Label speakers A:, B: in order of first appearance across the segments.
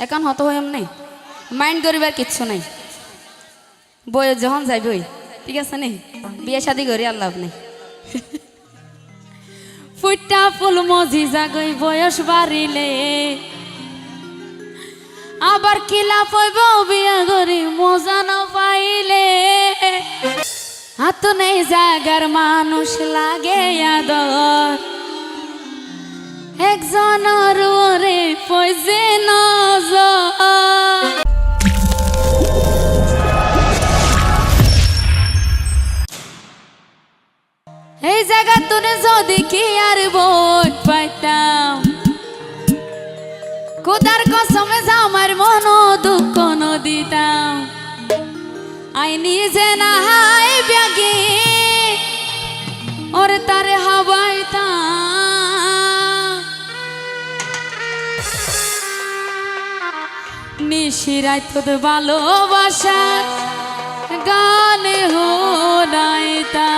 A: এখন হত হয়ে এমনি মাইন্ড করিবার কিচ্ছু নাই। বই যখন যাই বই ঠিক আছে নি, বিয়ে শাদি করি আর লাভ নেই। ফুটা ফুল মজি জাগই বয়স বাড়িলে আবার কিলা পইব বিয়া করি মজা না পাইলে। হাত নেই জাগার মানুষ লাগে আদর, একজনের ওরে পয়সে নজর। এই জায়গা তোরে যদি কি আর বোধ পাইতাম, কোদার কসমে আমার মন দুঃখ ন দিতাম। আই নিজে না হাই ব্যাগে ওরে তারে হাবাইতাম। নিশিরাই তোর ভালোবাসা গানে হোনাইতাম।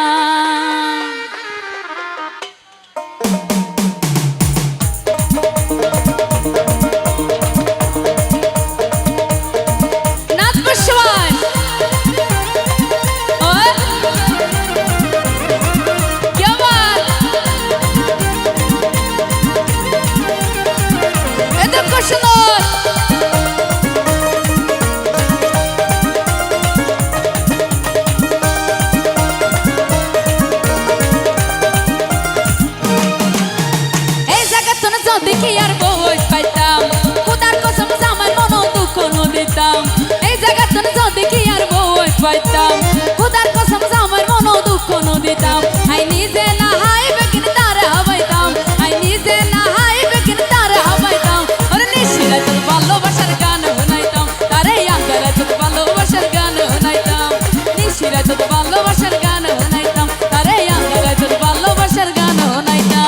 A: দেখি আর বই পাইতাম, কোদার কসম আমার মন দুঃখ ন দিতাম। এই জায়গা তোর দেখি আর বই পাইতাম, কোদার কসম আমার মন দুঃখ ন দিতাম। আই নিজে না হাইবে কিন তারে হাবাইতাম, আই নিজে না হাইবে কিন তারে হাবাইতাম। ওরে নিশিরা তোর ভালোবাসার গান শোনাইতাম, তারে আঙ্গারা তোর ভালোবাসার গান শোনাইতাম। নিশিরা তোর ভালোবাসার গান শোনাইতাম, তারে আঙ্গারা তোর ভালোবাসার গান শোনাইতাম।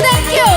A: Thank you.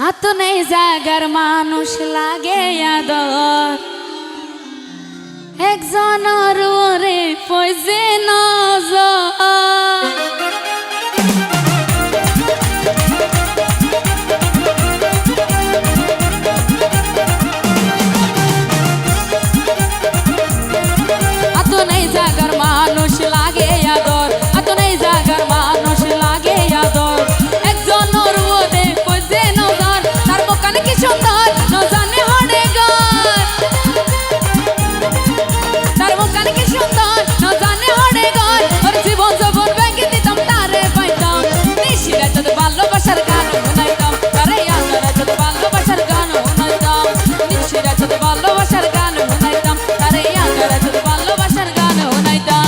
A: হাত নেই জাগার মানুষ লাগে আদর, একজনের ওরে পয়সে নজর। হাত নেই জাগার মানুষ লাগে আদর, হাত নেই জাগার মানুষ লাগে আদর, একজনের ওরে পয়সে নজর। তার মুখানে কি সুন্দর ন জানে হরে গর, তার মুখানে কি সুন্দর ন জানে হরে গর। ওর জীবন জীবন ব্যাংকে দিতাম তারে পাইতাম। নিশিরা তোর ভালোবাসার গান শোনাইতাম, তারে আঙ্গারা তোর ভালোবাসার গান শোনাইতাম। নিশিরা তোর ভালোবাসার গান শোনাইতাম, তারে আঙ্গারা তোর ভালোবাসার গান শোনাইতাম।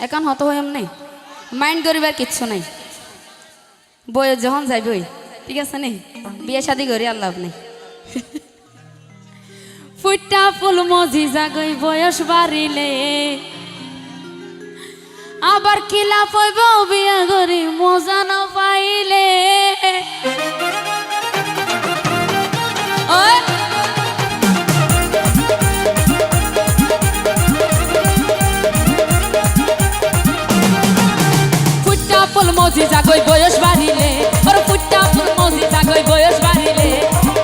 A: এখন হত হয়ে এমনি মাইন্ড করিবার কিচ্ছু নাই। বই যখন যাই বই ঠিক আছে নি, বিয়ে শাদি করি আর লাভ নেই। ফুটা ফুল মজি জাগই বয়স বাড়িলে আবার কিলা পইব বিয়া করি মজা না পাইলে। ফুল মজি জাগই বয়স বাড়িলে, ওর ফুটা ফুল মজি জাগই বয়স বাড়িলে,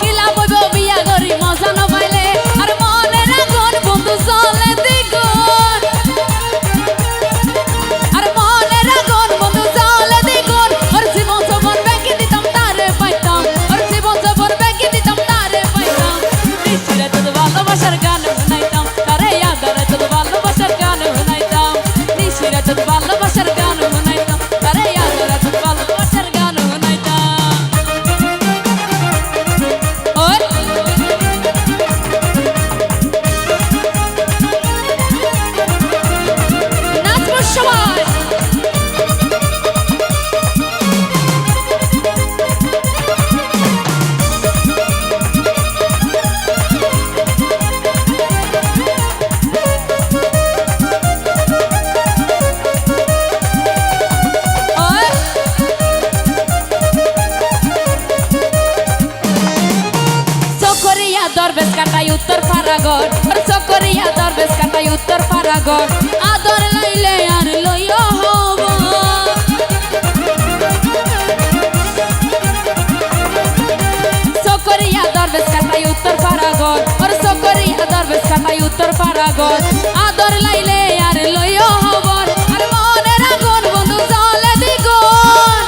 A: কিলা বইব বিয়া করি মজা না পাইলে। আর মনে আর সকরিয়া দরবেশ কাটাই উত্তর পারাগর আদর লাইলে আর লইয়া হব সকরিয়া দরবেশ কাটাই উত্তর পারাগর আর সকরিয়া দরবেশ কাটাই উত্তর পারাগর আদর লাইলে আর লইয়া হব আর মনের আগুন বন্ধু জ্বলে দ্বিগুণ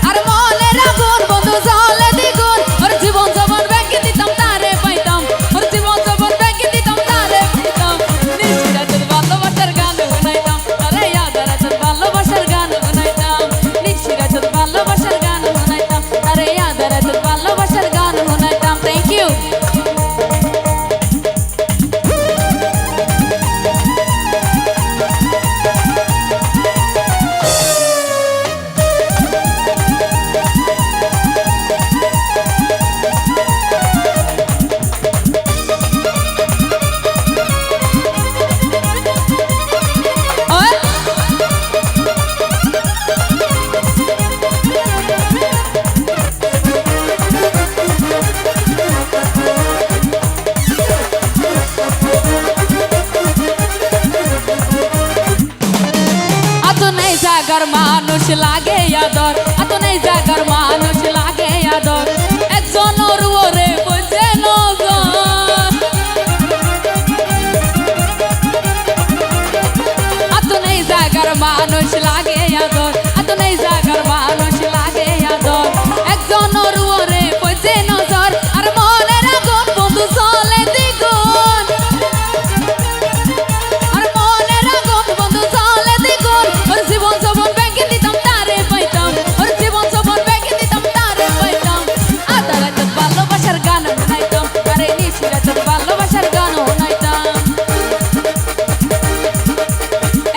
A: আর মনের আগুন বন্ধু জ্বলে দ্বিগুণ ওর জীবন যখন ব্যাংকে দিতাম তারে পাইতাম ওর জীবন যখন ব্যাংকে দিতাম তারে পাইতাম নিশিরা তোর ভালোবাসার গান শুনাইতাম তারে আদারা তোর ভালোবাসার গান শুনাইতাম নিশিরা তোর ভালোবাসার গান শুনাইতাম তারে আদারা তোর ভালোবাসার গান শুনাইতাম থ্যাংক ইউ জাগার মানুষ লাগে আদর এত নেই জাগার মানুষ লাগে আদর একজন ওরে বুঝে এত নেই জাগার মানুষ লাগে আদর এত নেই জাগার মানুষ লাগে আদর একজন ওরে বুঝে নজর আর মনের আগুন বন্ধু চলে দ্বিগুণ আর মনের আগুন বন্ধু চলে দ্বিগুণ ওর জীবন যখন ব্যাংকে দিতাম তারে পাইতাম ওর জীবন যখন ব্যাংকে দিতাম তারে পাইতাম আদারা তোর ভালোবাসার গান শুনাইতাম আরে নিশিরা তোর ভালোবাসার গান শুনাইতাম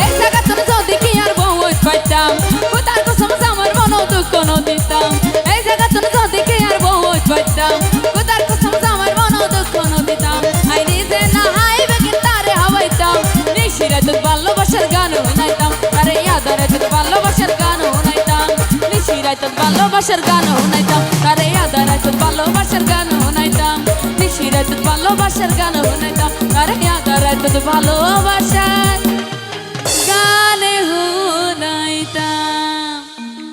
A: এই জায়গা তোর যদি কি আর বউ পাইতাম কোথার কসম আমার মন দুঃখ দিতাম এই জায়গা তোর যদি কি আর বউ পাইতাম কোথার কসম আমার মন দুঃখ দিতাম আই নিজে না হাইবে কি তারে হাওয়াইতাম নিশিরা তোর ভালোবাসার গান শুনাইতাম আরে আদারা তোর ভালোবাসার গান শুনাইতাম নিশিরা তোর ভালোবাসার গান শুনাইতাম আরে আদারা তোর ভালোবাসার গান শুনাইতাম নিশিরা তোর ভালোবাসার গান শুনাইতাম আরে আদারা তোর ভালোবাসার গান